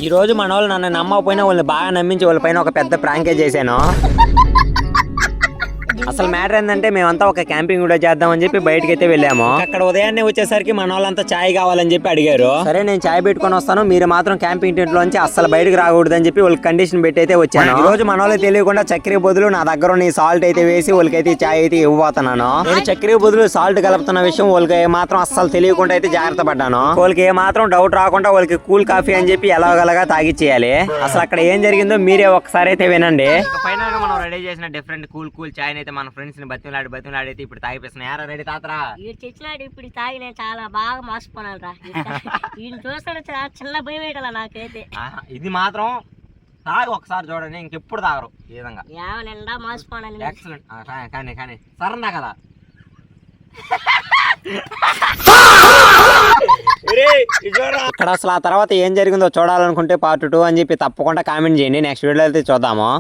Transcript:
ఈ రోజు మన వాళ్ళు నన్ను నమ్మకపోయినా వాళ్ళని బాగా నమ్మించి వాళ్ళ పైన ఒక పెద్ద ప్రాంకే చేశాను. అసలు మ్యాటర్ ఏంటంటే మేమంతా ఒక క్యాంపింగ్ కూడా చేద్దామని చెప్పి బయటకి అయితే వెళ్ళాము. అక్కడ ఉదయాన్నే వచ్చేసరికి మన వాళ్ళంతా చాయ్ కావాలని చెప్పి అడిగారు. సరే నేను చాయ్ పెట్టుకొని వస్తాను, మీరు మాత్రం క్యాంపింగ్ టెంట్ లోంచి అసలు బయటకు రాకూడదని చెప్పి వాళ్ళకి కండిషన్ పెట్టి అయితే వచ్చాను. ఈ రోజు మన వాళ్ళకి తెలియకుండా చక్కెర బదులు నా దగ్గర ఉన్న సాల్ట్ అయితే వేసి వాళ్ళకైతే చాయ్ అయితే ఇవ్వబోతున్నాను. నేను చక్కెర బదులు సాల్ట్ కలుపుతున్న విషయం వాళ్ళకి మాత్రం అస్సలు తెలియకుండా అయితే జాగ్రత్త పడ్డాను. వాళ్ళకి ఏ మాత్రం డౌట్ రాకుండా వాళ్ళకి కూల్ కాఫీ అని చెప్పి ఎలాగలగా తాగిచ్చేయాలి. అసలు అక్కడ ఏం జరిగిందో మీరే ఒకసారి అయితే వినండి. ఫైనల్ గా మనం రెడీ చేసిన డిఫరెంట్ కూల్ చాయ్ అయితే మన ఫ్రెండ్స్ ని బతిమలాడి అయితే ఇప్పుడు తాగిపిస్తున్నా. యారా రెడీ తాతరా? తెచ్చినాడు ఇప్పుడు తాగి నేను చాలా బాగా మోసపోనాను రా. ఈయన చూస్తాడు చిన్న భయం వేయటలా నాకైతే. ఇది మాత్రం తాగి ఒకసారి చూడండి, ఇంకెప్పుడు తాగరు ఈ విధంగా. నిండా మోసపోనాను. ఎక్సలెంట్. కానీ సరదా కదా. ఇక్కడ అసలు ఆ తర్వాత ఏం జరిగిందో చూడాలనుకుంటే పార్ట్ 2 అని చెప్పి తప్పకుండా కామెంట్ చేయండి. నెక్స్ట్ వీడియో అయితే చూద్దాము.